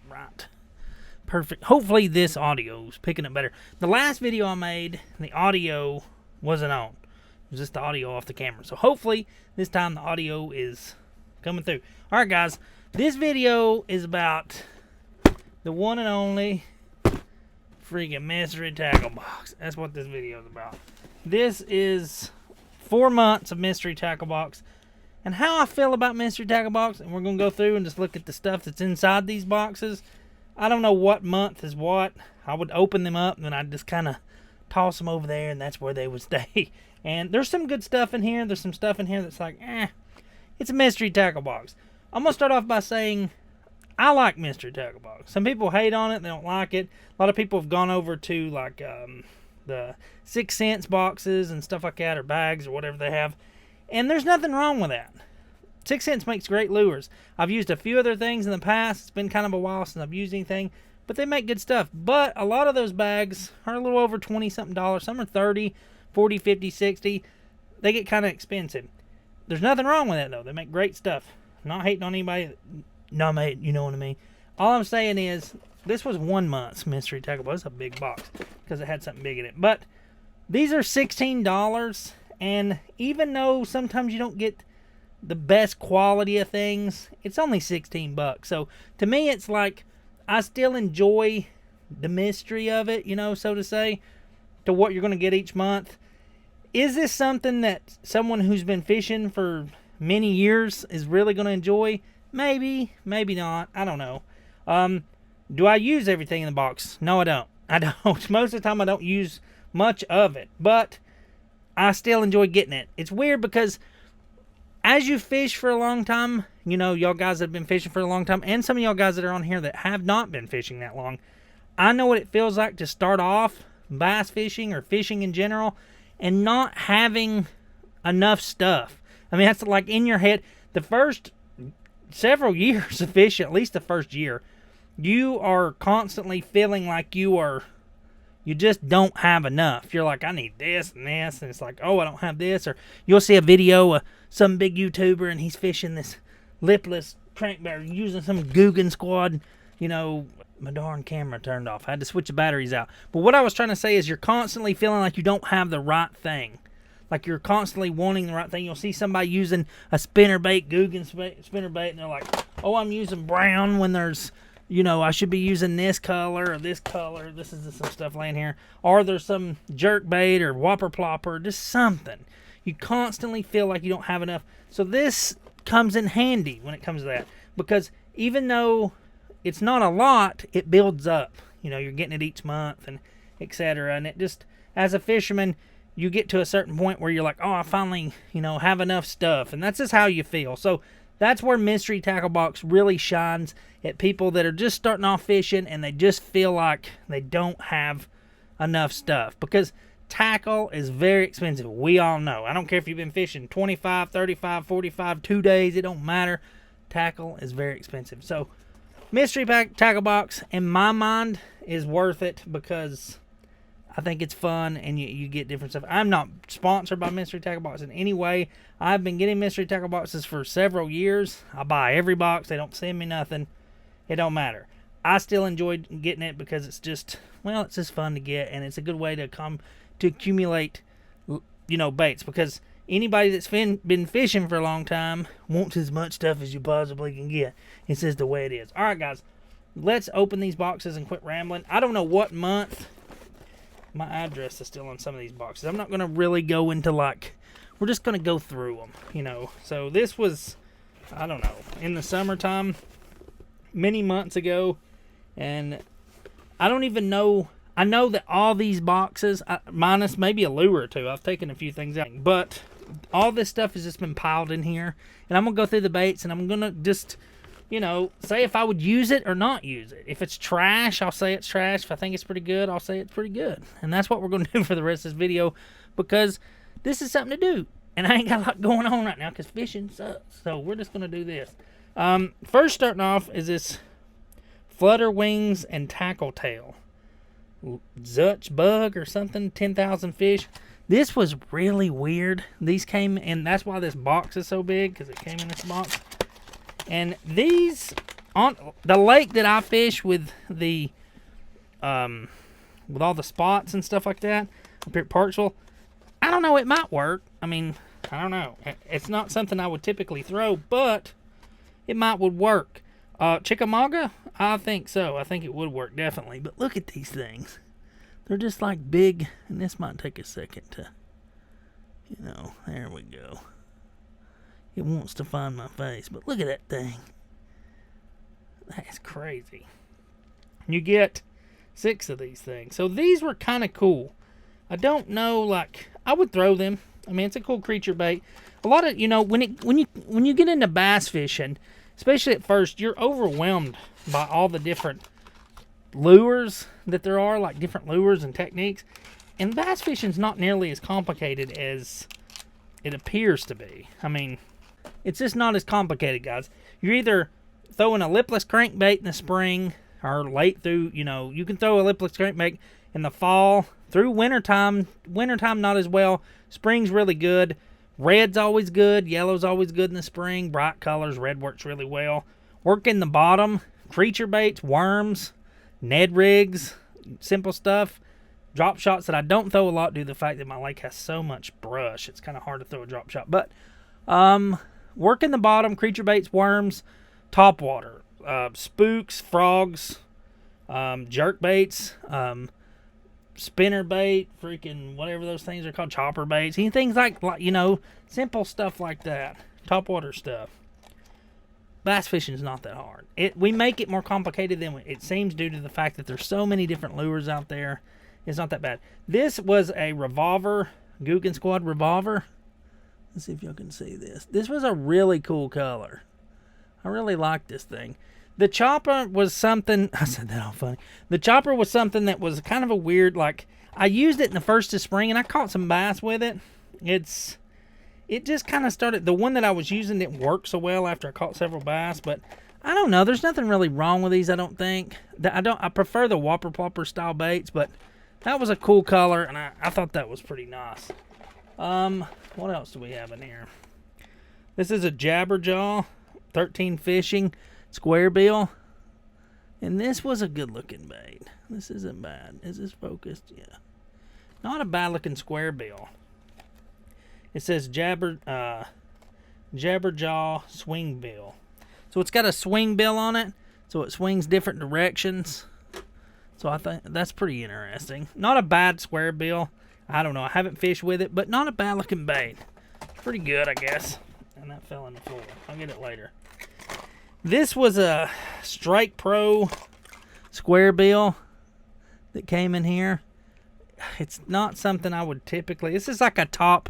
right. Perfect. Hopefully this audio is picking up better. The last video I made, the audio wasn't on. It was just the audio off the camera. So hopefully this time the audio is coming through. Alright guys, this video is about the one and only freaking mystery tackle box. That's what this video is about. This is 4 months of mystery tackle box. And how I feel about mystery tackle box, and we're going to go through and just look at the stuff that's inside these boxes. I don't know what month is what. I would open them up and then I'd just kind of toss them over there and that's where they would stay. And there's some good stuff in here. There's some stuff in here that's like, it's a mystery tackle box. I'm going to start off by saying I like mystery tackle box. Some people hate on it. They don't like it. A lot of people have gone over to like the 6 cents boxes and stuff like that, or bags or whatever they have. And there's nothing wrong with that. 6 cents makes great lures. I've used a few other things in the past. It's been kind of a while since I've used anything, but they make good stuff. But a lot of those bags are a little over 20-something. Some are 30, 40, 50, 60. They get kind of expensive. There's nothing wrong with that though. They make great stuff. I'm not hating on anybody. No, mate, you know what I mean. All I'm saying is this was 1 month's mystery tackle box. It's a big box because it had something big in it. But these are $16, and even though sometimes you don't get the best quality of things, it's only 16 bucks. So to me, it's like I still enjoy the mystery of it, you know, so to say, to what you're going to get each month. Is this something that someone who's been fishing for many years is really going to enjoy? Maybe, maybe not. I don't know. Do I use everything in the box? No, I don't. I don't. Most of the time I don't use much of it, but I still enjoy getting it. It's weird because as you fish for a long time, you know, y'all guys that have been fishing for a long time, and some of y'all guys that are on here that have not been fishing that long, I know what it feels like to start off bass fishing or fishing in general and not having enough stuff. I mean, that's like in your head. The first several years of fishing, at least the first year, you are constantly feeling like you just don't have enough. You're like, I need this and this, and it's like, oh, I don't have this. Or you'll see a video of some big YouTuber and he's fishing this lipless crankbait using some Ewg Squad. You know, my darn camera turned off. I had to switch the batteries out. But what I was trying to say is you're constantly feeling like you don't have the right thing. Like you're constantly wanting the right thing. You'll see somebody using a spinnerbait, Ewg spinnerbait, and they're like, oh, I'm using brown when there's, you know, I should be using this color or this color. This is some stuff laying here. Or there's some jerk bait or whopper plopper, just something. You constantly feel like you don't have enough. So this comes in handy when it comes to that. Because even though it's not a lot, it builds up. You know, you're getting it each month and etc. And it just, as a fisherman, you get to a certain point where you're like, oh, I finally, you know, have enough stuff. And that's just how you feel. So that's where mystery tackle box really shines at people that are just starting off fishing and they just feel like they don't have enough stuff. Because tackle is very expensive. We all know. I don't care if you've been fishing 25, 35, 45, 2 days. It don't matter. Tackle is very expensive. So mystery tackle box, in my mind, is worth it because I think it's fun and you get different stuff. I'm not sponsored by mystery tackle box in any way. I've been getting mystery tackle boxes for several years. I buy every box. They don't send me nothing. It don't matter. I still enjoy getting it because it's just, well, it's just fun to get, and it's a good way to accumulate, you know, baits. Because anybody that's been fishing for a long time wants as much stuff as you possibly can get. It's just the way it is. All right, guys, let's open these boxes and quit rambling. I don't know what month. My address is still on some of these boxes. I'm not going to really go into like, we're just going to go through them, you know. So this was, I don't know, in the summertime, many months ago. And I don't even know, I know that all these boxes, minus maybe a lure or two, I've taken a few things out. But all this stuff has just been piled in here. And I'm going to go through the baits and I'm going to just, you know, say if I would use it or not use it. If it's trash, I'll say it's trash. If I think it's pretty good, I'll say it's pretty good. And that's what we're going to do for the rest of this video, because this is something to do. And I ain't got a lot going on right now because fishing sucks. So we're just going to do this. First starting off is this Flutter Wings and Tackle Tail. Zutch Bug or something, 10,000 fish. This was really weird. These came, and that's why this box is so big, because it came in this box. And these on the lake that I fish with the with all the spots and stuff like that up here at Parksville, I don't know, it might work. I mean, I don't know. It's not something I would typically throw, but it would work. Chickamauga, I think so. I think it would work, definitely. But look at these things. They're just like big, and this might take a second to, there we go. It wants to find my face, but look at that thing. That's crazy. You get 6 of these things. So these were kind of cool. I don't know, like, I would throw them. I mean, it's a cool creature bait. A lot of, when you get into bass fishing, especially at first, you're overwhelmed by all the different lures that there are, like different lures and techniques. And bass fishing's not nearly as complicated as it appears to be. I mean, it's just not as complicated, guys. You're either throwing a lipless crankbait in the spring or late through, you can throw a lipless crankbait in the fall, through wintertime. Wintertime, not as well. Spring's really good. Red's always good. Yellow's always good in the spring. Bright colors. Red works really well. Work in the bottom. Creature baits, worms, Ned rigs, simple stuff. Drop shots that I don't throw a lot due to the fact that my lake has so much brush. It's kind of hard to throw a drop shot. But work in the bottom. Creature baits, worms, topwater, spooks, frogs, jerk baits, spinner bait, freaking whatever those things are called, chopper baits, things like simple stuff like that, topwater stuff. Bass fishing is not that hard. We make it more complicated than it seems due to the fact that there's so many different lures out there. It's not that bad. This was a revolver, Ewg Squad revolver. Let's see if y'all can see this. This was a really cool color. I really like this thing. The chopper was something, I said that all funny. The chopper was something that was kind of a weird, like, I used it in the first of spring and I caught some bass with it. It just kind of started, the one that I was using didn't work so well after I caught several bass, but I don't know. There's nothing really wrong with these, I don't think. I prefer the Whopper Plopper style baits, but that was a cool color and I thought that was pretty nice. What else do we have in here? This is a Jabberjaw 13 Fishing Square Bill, and this was a good looking bait. This isn't bad. Is this focused? Yeah, not a bad looking square bill. It says Jabberjaw swing bill, so it's got a swing bill on it, so it swings different directions. So I think that's pretty interesting. Not a bad square bill. I don't know, I haven't fished with it, but not a bad looking bait. Pretty good, I guess. And that fell on the floor. I'll get it later. This was a Strike Pro square bill that came in here. It's not something I would typically... This is like a top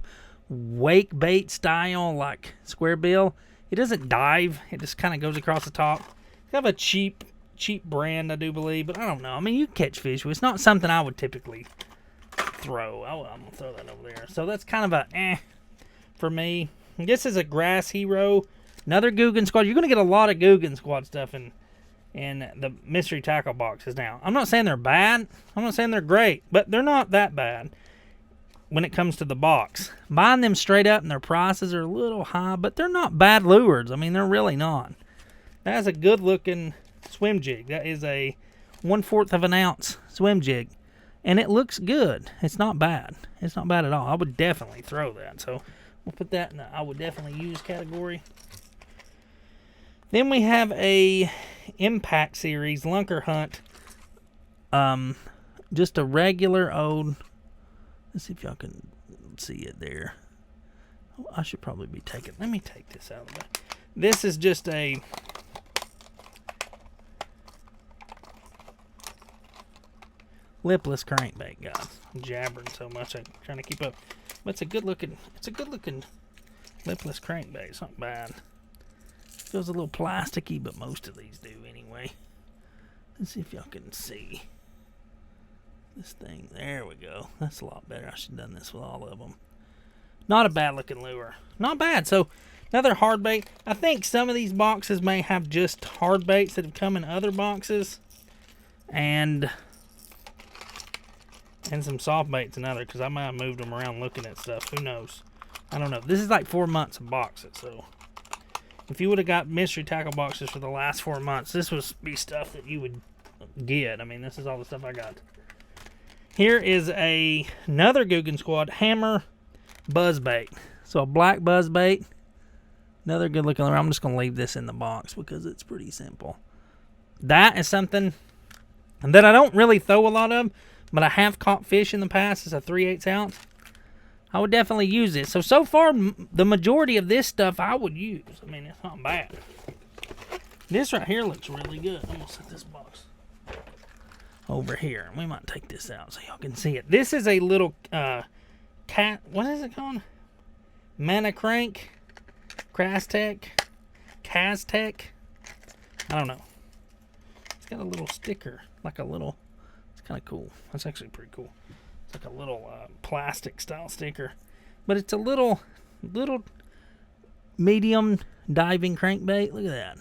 wake bait style, like square bill. It doesn't dive. It just kind of goes across the top. It's kind of a cheap brand, I do believe, but I don't know. I mean, you can catch fish with. It's not something I would typically throw. I'm going to throw that over there. So that's kind of a for me. This is a Grass Hero. Another Ewg Squad. You're going to get a lot of Ewg Squad stuff in the mystery tackle boxes now. I'm not saying they're bad. I'm not saying they're great, but they're not that bad when it comes to the box. Buying them straight up and their prices are a little high, but they're not bad lures. I mean, they're really not. That's a good looking swim jig. That is a 1/4 of an ounce swim jig, and it looks good. It's not bad. It's not bad at all. I would definitely throw that. So we'll put that in the I would definitely use category. Then we have a Impact Series Lunker Hunt. Just a regular old... Let's see if y'all can see it there. Oh, I should probably be taking... Let me take this out of the way. This is just a... lipless crankbait, guys. I'm jabbering so much I'm trying to keep up. But it's a good looking lipless crankbait. It's not bad. Feels a little plasticky, but most of these do anyway. Let's see if y'all can see this thing. There we go. That's a lot better. I should have done this with all of them. Not a bad looking lure. Not bad. So another hard bait. I think some of these boxes may have just hard baits that have come in other boxes, and some soft baits in other, because I might have moved them around looking at stuff. Who knows? I don't know. This is like 4 months of boxes, so if you would have got mystery tackle boxes for the last 4 months, this would be stuff that you would get. I mean, this is all the stuff I got. Here is another Ewg Squad hammer buzz bait. So a black buzz bait. Another good looking lure. I'm just going to leave this in the box because it's pretty simple. That is something that I don't really throw a lot of, but I have caught fish in the past. It's a 3/8 ounce. I would definitely use it. So far, the majority of this stuff I would use. I mean, it's not bad. This right here looks really good. I'm going to set this box over here. We might take this out so y'all can see it. This is a little cat. What is it called? Mana Crank. Crastec. Castec. I don't know. It's got a little sticker. Like a little. It's kind of cool. That's actually pretty cool. It's like a little plastic style sticker. But it's a little medium diving crankbait. Look at that.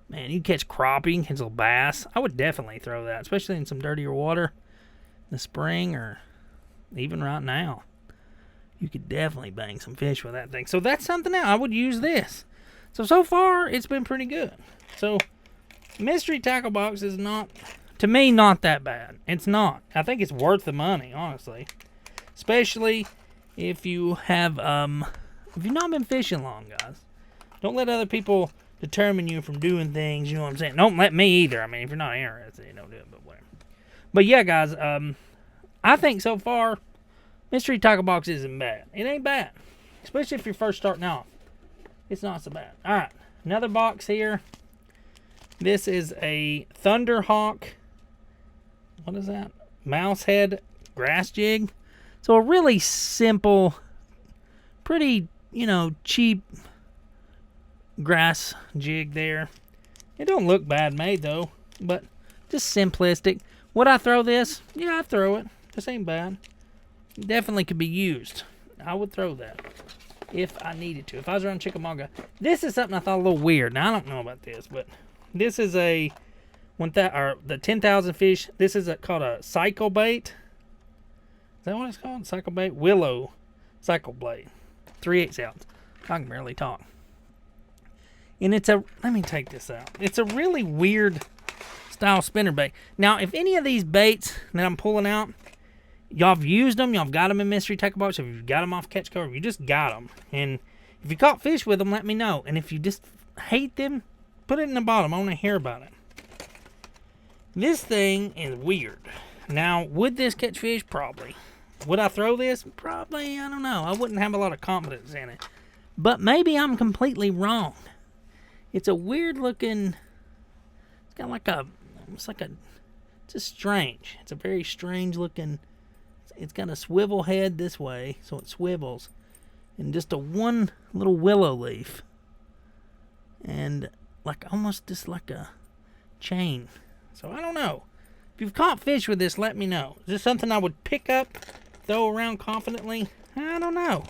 Man, you catch crappie, catch little bass. I would definitely throw that, especially in some dirtier water in the spring or even right now. You could definitely bang some fish with that thing. So that's something else. I would use this. So far, it's been pretty good. So, mystery tackle box is not, to me, not that bad. It's not. I think it's worth the money, honestly. Especially if you have, if you've not been fishing long, guys. Don't let other people determine you from doing things, you know what I'm saying? Don't let me either. I mean, if you're not interested, you don't do it, but whatever. But yeah, guys, I think so far, mystery tackle box isn't bad. It ain't bad. Especially if you're first starting off. It's not so bad. Alright, another box here. This is a Thunderhawk. What is that? Mouse head grass jig. So a really simple, pretty, cheap grass jig there. It don't look bad made though, but just simplistic. Would I throw this? Yeah, I'd throw it. This ain't bad. It definitely could be used. I would throw that if I needed to. If I was around Chickamauga. This is something I thought a little weird. Now I don't know about this, but this is the 10,000 fish. This is called a cycle bait. Is that what it's called? Cycle bait? Willow cycle blade. 3/8 ounce. I can barely talk. And it's let me take this out. It's a really weird style spinner bait. Now, if any of these baits that I'm pulling out, y'all have used them, y'all have got them in mystery tackle box, if you've got them off catch cover, if you just got them. And if you caught fish with them, let me know. And if you just hate them, put it in the bottom. I want to hear about it. This thing is weird. Now, would this catch fish? Probably. Would I throw this? Probably. I don't know. I wouldn't have a lot of confidence in it. But maybe I'm completely wrong. It's a weird looking, it's got like it's just strange. It's a very strange looking, it's got a swivel head this way, so it swivels. And just one little willow leaf. And almost just like a chain. So I don't know. If you've caught fish with this, let me know. Is this something I would pick up, throw around confidently? I don't know.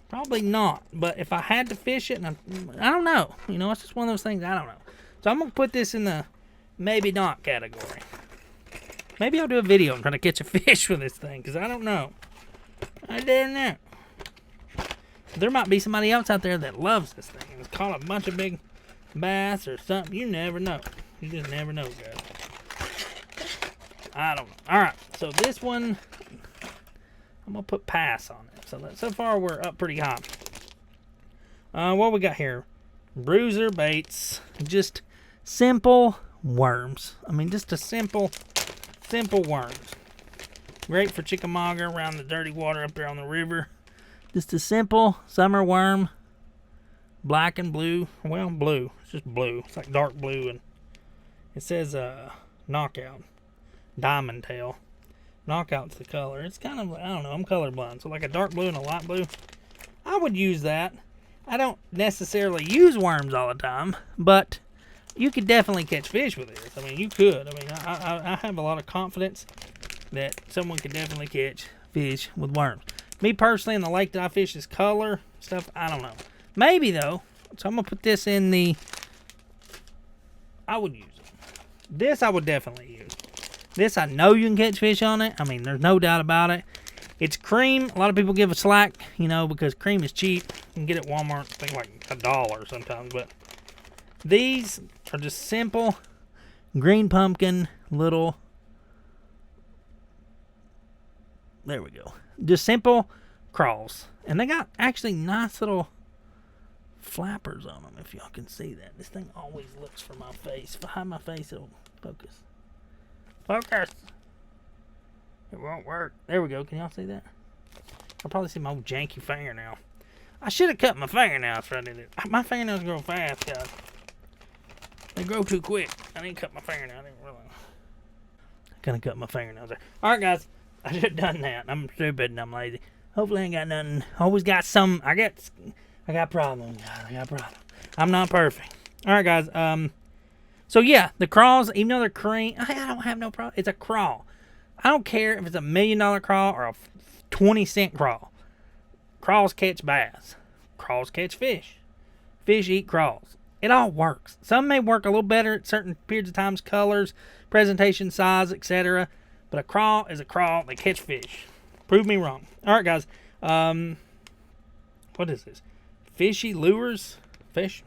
Probably not. But if I had to fish it, and I don't know. It's just one of those things, I don't know. So I'm going to put this in the maybe not category. Maybe I'll do a video and try to catch a fish with this thing, because I don't know. I don't know. There might be somebody else out there that loves this thing and has caught a bunch of big bass or something. You never know. You just never know, guys. I don't know. Alright, so this one, I'm going to put pass on it. So far, we're up pretty high. What we got here? Bruiser Baits. Just simple worms. I mean, just a simple worms. Great for Chickamauga around the dirty water up there on the river. Just a simple summer worm. Black and blue. Well, blue. It's just blue. It's like dark blue. And it says knockout. Diamond tail. Knockout's the color. It's kind of, I don't know, I'm colorblind. So like a dark blue and a light blue. I would use that. I don't necessarily use worms all the time, but you could definitely catch fish with this. I mean, you could. I mean, I have a lot of confidence that someone could definitely catch fish with worms. Me personally, in the lake that I fish, is color stuff. I don't know. Maybe, though. So I'm going to put this in the, I would use it. This I would definitely use. This, I know you can catch fish on it. I mean, there's no doubt about it. It's cream. A lot of people give a slack, you know, because cream is cheap. You can get it at Walmart, I think like $1 sometimes. But these are just simple green pumpkin little. There we go. Just simple craws. And they got actually nice little flappers on them, if y'all can see that. This thing always looks for my face. If I hide my face, it'll focus. Focus! It won't work. There we go. Can y'all see that? I'll probably see my old janky fingernail. I should have cut my fingernails for I did it. My fingernails grow fast, guys. They grow too quick. I didn't cut my fingernail. I didn't really. I kind of cut my fingernails there. Alright, guys. I should have done that. I'm stupid and I'm lazy. Hopefully I ain't got nothing. Always got some. I got problems. I got problems. I'm not perfect. Alright, guys. So yeah, the craws, even though they're cream, I don't have no problem. It's a craw. I don't care if it's $1 million craw or a 20-cent craw. Craws catch bass. Craws catch fish. Fish eat craws. It all works. Some may work a little better at certain periods of times, colors, presentation, size, etc. But a craw is a craw. They catch fish. Prove me wrong. All right, guys. What is this? Fishy lures? Fish?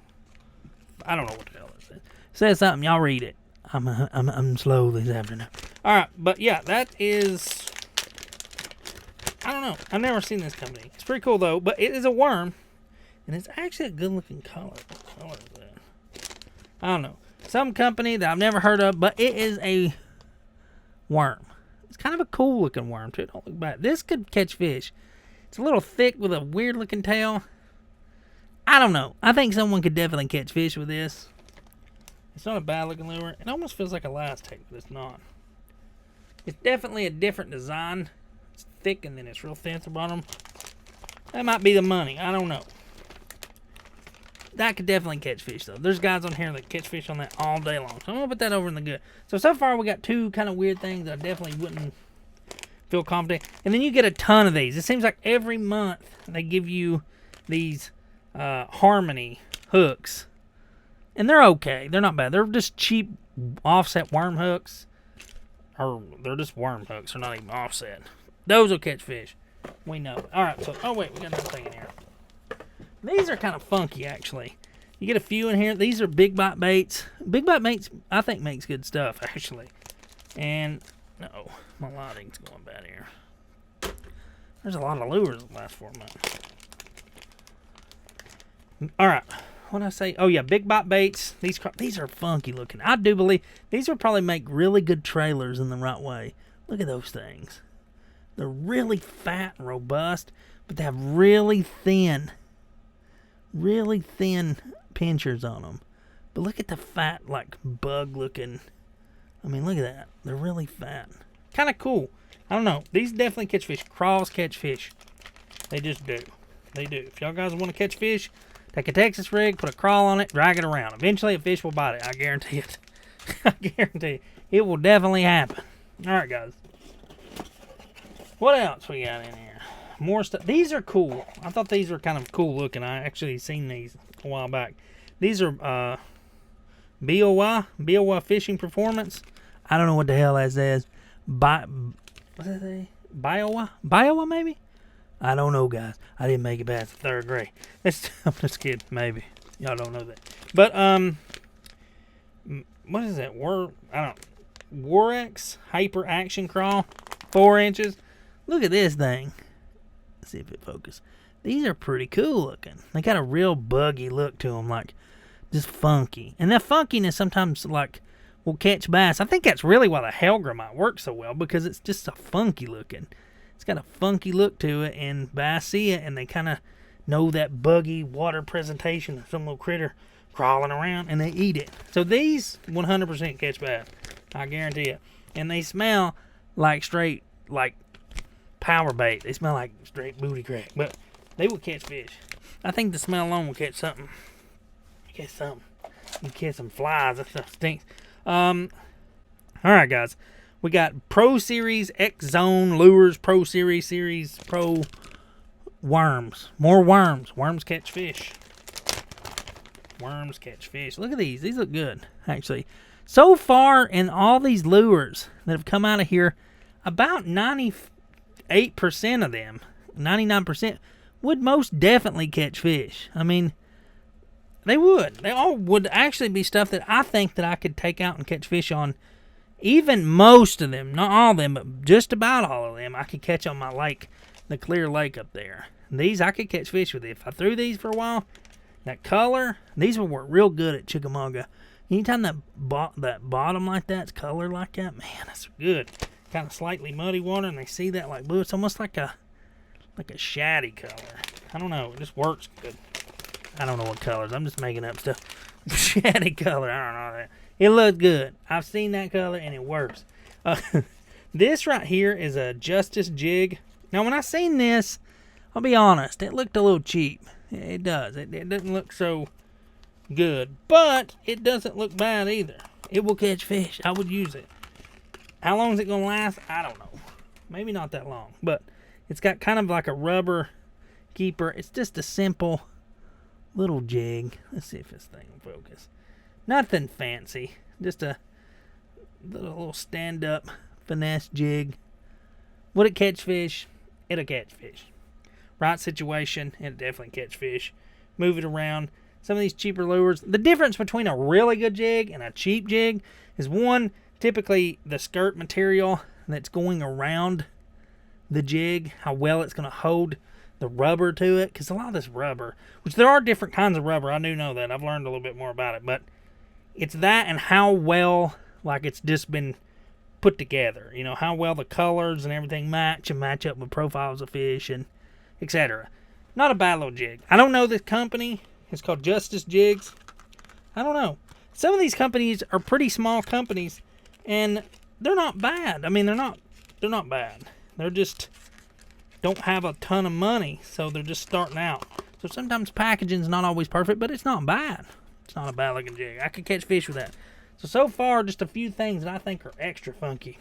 I don't know what the hell this is. It says something. Y'all read it. I'm slow this afternoon. All right, but yeah, that is. I don't know. I've never seen this company. It's pretty cool though. But it is a worm, and it's actually a good-looking color. What color is that? I don't know. Some company that I've never heard of, but it is a worm. It's kind of a cool-looking worm too. Don't look bad. This could catch fish. It's a little thick with a weird-looking tail. I don't know. I think someone could definitely catch fish with this. It's not a bad-looking lure. It almost feels like a last take, but it's not. It's definitely a different design. It's thick and then it's real thin at the bottom. That might be the money. I don't know. That could definitely catch fish, though. There's guys on here that catch fish on that all day long. So I'm going to put that over in the good. So far we got two kind of weird things that I definitely wouldn't feel confident. And then you get a ton of these. It seems like every month they give you these Harmony hooks. And they're okay. They're not bad. They're just cheap offset worm hooks. Or they're just worm hooks. They're not even offset. Those will catch fish. We know. Alright, so, oh wait, we got another thing in here. These are kind of funky, actually. You get a few in here. These are Big Bite Baits. Big Bite Baits, I think, makes good stuff, actually. And, no, my lighting's going bad here. There's a lot of lures the last 4 months. Alright. What did I say? Oh, yeah, Big Bite Baits. These are funky looking. I do believe these would probably make really good trailers in the right way. Look at those things. They're really fat and robust, but they have really thin pinchers on them. But look at the fat, like, bug looking. I mean, look at that. They're really fat. Kind of cool. I don't know. These definitely catch fish. Craws catch fish. They just do. They do. If y'all guys want to catch fish, take a Texas rig, put a crawl on it, drag it around. Eventually a fish will bite it. I guarantee it. I guarantee it. It will definitely happen. Alright, guys. What else we got in here? More stuff. These are cool. I thought these were kind of cool looking. I actually seen these a while back. These are BOY Fishing Performance. I don't know what the hell that says. What's that say? BOY maybe? I don't know, guys. I didn't make it past the 3rd grade. I'm just kidding. Maybe. Y'all don't know that. But, what is that? I don't know. Warex Hyper Action Craw. 4 inches. Look at this thing. Let's see if it focuses. These are pretty cool looking. They got a real buggy look to them. Like, just funky. And that funkiness sometimes, like, will catch bass. I think that's really why the Helga might work so well. Because it's just so funky looking. It's got a funky look to it, and bass see it, and they kind of know that buggy water presentation of some little critter crawling around, and they eat it. So these 100% catch bass. I guarantee it. And they smell like straight, like, power bait. They smell like straight booty crack, but they will catch fish. I think the smell alone will catch something. Catch something. You catch some flies. That stuff stinks. Alright, guys. We got Pro Series X Zone Lures, Pro Series, Pro Worms. More worms. Worms catch fish. Worms catch fish. Look at these. These look good, actually. So far, in all these lures that have come out of here, about 98% 8% of them, 99%, would most definitely catch fish. I mean, they would. They all would actually be stuff that I think that I could take out and catch fish on. Even most of them, not all of them, but just about all of them, I could catch on my lake, the clear lake up there. These I could catch fish with. If I threw these for a while, that color, these would work real good at Chickamauga. Anytime that bottom like that's colored like that, man, that's good. Kind of slightly muddy water, and they see that like blue. It's almost like a shaddy color. I don't know. It just works good. I don't know what colors. I'm just making up stuff. Shaddy color. I don't know that. It looks good. I've seen that color, and it works. This right here is a Justice jig. Now, when I seen this, I'll be honest, it looked a little cheap. It does. It doesn't look so good, but it doesn't look bad either. It will catch fish. I would use it. How long is it going to last? I don't know. Maybe not that long, but it's got kind of like a rubber keeper. It's just a simple little jig. Let's see if this thing will focus. Nothing fancy. Just a little stand-up finesse jig. Would it catch fish? It'll catch fish. Right situation, it'll definitely catch fish. Move it around. Some of these cheaper lures. The difference between a really good jig and a cheap jig is, one, typically the skirt material that's going around the jig, how well it's going to hold the rubber to it. Because a lot of this rubber, which there are different kinds of rubber, I do know that. I've learned a little bit more about it. But it's that and how well, like, it's just been put together. You know, how well the colors and everything match up with profiles of fish and etc. Not a bad little jig. I don't know this company. It's called Justice Jigs. I don't know. Some of these companies are pretty small companies, and they're not bad. I mean, they're not bad. They're just don't have a ton of money, so they're just starting out. So sometimes packaging's not always perfect, but it's not bad. It's not a bad looking jig. I could catch fish with that. So far, just a few things that I think are extra funky.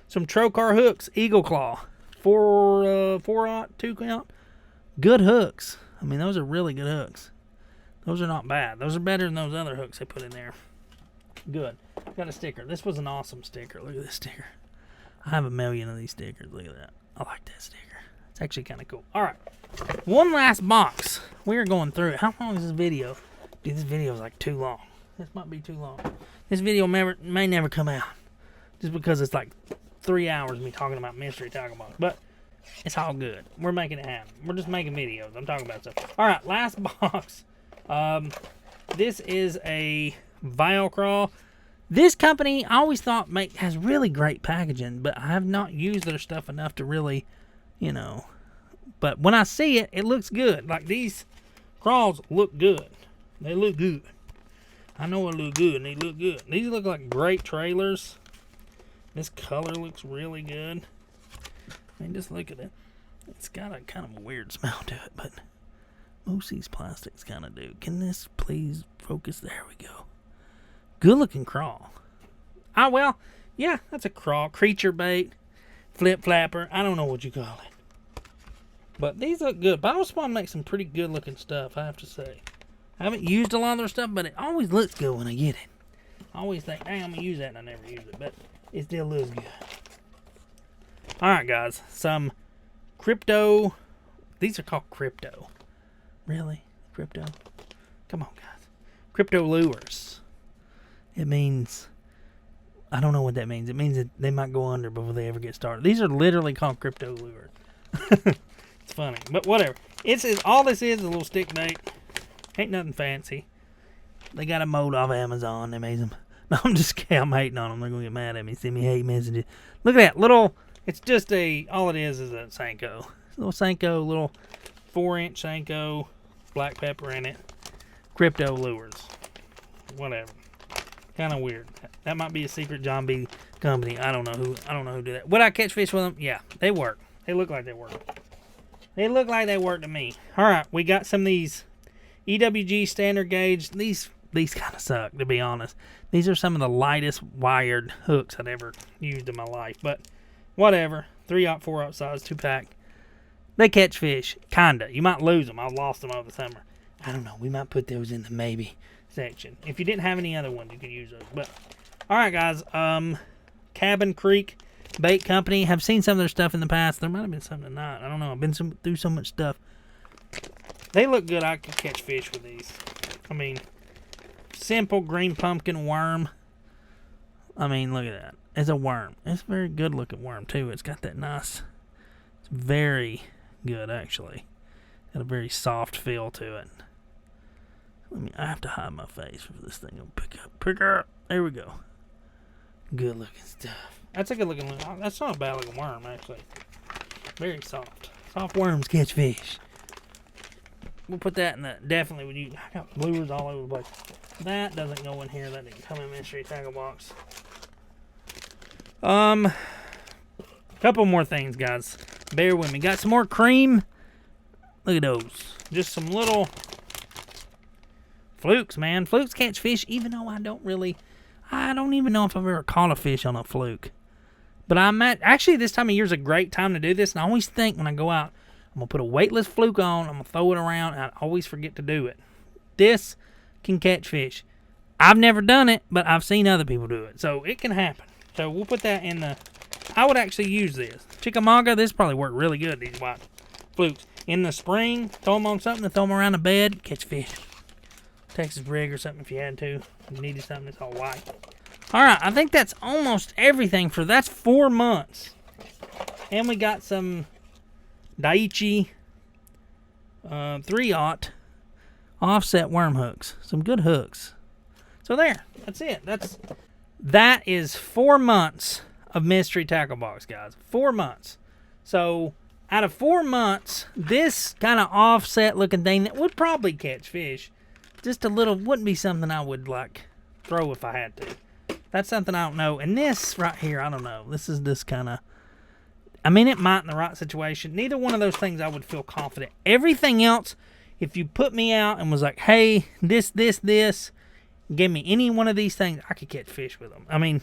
Some Trocar hooks, Eagle Claw, 4/0, 2 count. Good hooks. I mean, those are really good hooks. Those are not bad. Those are better than those other hooks they put in there. Good. Got a sticker. This was an awesome sticker. Look at this sticker. I have a million of these stickers. Look at that. I like that sticker. It's actually kind of cool. All right. One last box. We are going through it. How long is this video? Dude, this video is like too long. This might be too long. This video may never come out. Just because it's like 3 hours of me talking about mystery Tacklebox. But it's all good. We're making it happen. We're just making videos. I'm talking about stuff. All right. Last box. This is a Vial Craw. This company, I always thought has really great packaging, but I have not used their stuff enough to really, you know. But when I see it, it looks good. Like, these craws look good. They look good. I know it look good, and they look good. These look like great trailers. This color looks really good. I mean, just look at it. It's got a kind of a weird smell to it, but most of these plastics kind of do. Can this please focus? There we go. Good looking craw. Well, yeah, that's a craw. Creature bait, flip flapper. I don't know what you call it. But these look good. Bottle Spawn makes some pretty good looking stuff, I have to say. I haven't used a lot of their stuff, but it always looks good when I get it. I always think, hey, I'm going to use that, and I never use it. But it still looks good. Alright, guys. Some crypto. These are called crypto. Really? Crypto? Come on, guys. Crypto lures. It means, I don't know what that means. It means that they might go under before they ever get started. These are literally called crypto lures. It's funny, but whatever. All this is a little stick bait. Ain't nothing fancy. They got a mold off of Amazon. They made them. No, I'm just kidding. I'm hating on them. They're going to get mad at me. Send me hate messages. Look at that. Little, it's just all it is a Senko. Little Senko, little 4-inch Senko. Black pepper in it. Crypto lures. Whatever. Kind of weird. That might be a secret John B. company. I don't know who did that. Would I catch fish with them? Yeah, they work. They look like they work. They look like they work to me. All right, we got some of these Ewg Standard Gauge. These kind of suck, to be honest. These are some of the lightest wired hooks I've ever used in my life. But whatever. 3/0, 4/0 size, 2-pack. They catch fish. Kinda. You might lose them. I've lost them over the summer. I don't know. We might put those in the maybe section. If you didn't have any other ones, you could use those. But all right, guys. Cabin Creek bait company. Have seen some of their stuff in the past. There might have been something tonight. I don't know. I've been through so much stuff. They look good. I could catch fish with these. I mean, simple green pumpkin worm. I mean, look at that. It's a worm. It's a very good looking worm too. It's got that nice. It's very good actually. Got a very soft feel to it. I have to hide my face for this thing to pick up. There we go. Good looking stuff. That's a good looking. That's not a bad looking worm actually. Very soft. Soft worms catch fish. We'll put that in the definitely. When you, I got lures all over the place. That doesn't go in here. That didn't come in mystery tackle box. Couple more things, guys. Bear with me. Got some more cream. Look at those. Just some little flukes, man. Flukes catch fish, even though I don't even know if I've ever caught a fish on a fluke. But actually, this time of year is a great time to do this. And I always think when I go out, I'm going to put a weightless fluke on. I'm going to throw it around. And I always forget to do it. This can catch fish. I've never done it, but I've seen other people do it. So it can happen. So we'll put that in the... I would actually use this. Chickamauga, this probably worked really good, these white flukes. In the spring, throw them on something, throw them around the bed, catch fish. Texas rig or something if you had to. If you needed something that's all white. Alright, I think that's almost everything for... That's 4 months. And we got some Daiichi 3/0 offset worm hooks. Some good hooks. So there. That's it. That is 4 months of mystery tackle box, guys. 4 months. So out of 4 months, this kind of offset looking thing that would probably catch fish, just a little, wouldn't be something I would like throw if I had to. That's something I don't know. And this right here, I don't know. This is this kind of, I mean, it might in the right situation. Neither one of those things I would feel confident. Everything else, if you put me out and was like, hey, this, give me any one of these things, I could catch fish with them. I mean,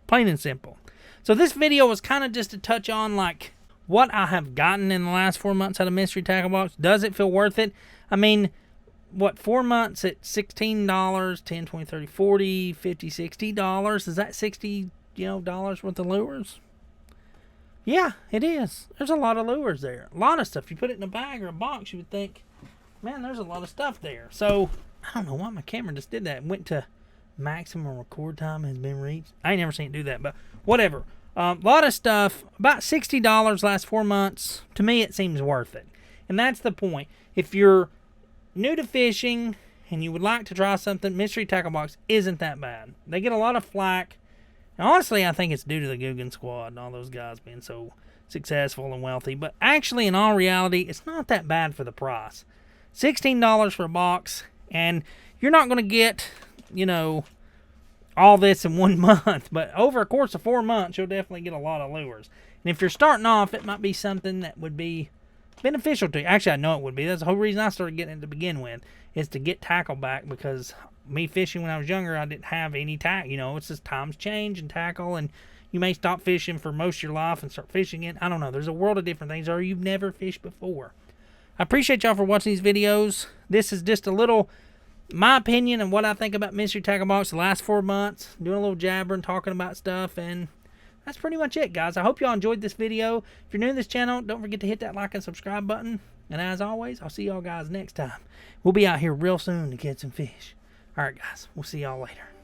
plain and simple. So this video was kind of just to touch on like what I have gotten in the last 4 months out of mystery tackle box. Does it feel worth it? I mean, what, 4 months at $16, 10, 20, 30, 40, 50, $60? Is that $60, dollars worth of lures? Yeah, it is. There's a lot of lures there. A lot of stuff. You put it in a bag or a box, you would think, man, there's a lot of stuff there. So I don't know why my camera just did that. It went to maximum record time has been reached. I ain't never seen it do that, but whatever. A lot of stuff. About $60 last 4 months. To me, it seems worth it. And that's the point. If you're new to fishing and you would like to try something, mystery tackle box isn't that bad. They get a lot of flack. And honestly, I think it's due to the Ewg squad and all those guys being so successful and wealthy. But actually, in all reality, it's not that bad for the price. $16 for a box. And you're not going to get, all this in 1 month. But over a course of 4 months, you'll definitely get a lot of lures. And if you're starting off, it might be something that would be beneficial to you. Actually, I know it would be. That's the whole reason I started getting it to begin with, is to get tackle back, because me fishing when I was younger, I didn't have any tackle. It's just times change and tackle, and you may stop fishing for most of your life and start fishing again. I don't know. There's a world of different things, or you've never fished before. I appreciate y'all for watching these videos. This is just a little, my opinion and what I think about mystery tackle box the last 4 months. Doing a little jabbering, talking about stuff, and that's pretty much it, guys. I hope y'all enjoyed this video. If you're new to this channel, don't forget to hit that like and subscribe button. And as always, I'll see y'all guys next time. We'll be out here real soon to catch some fish. All right, guys. We'll see y'all later.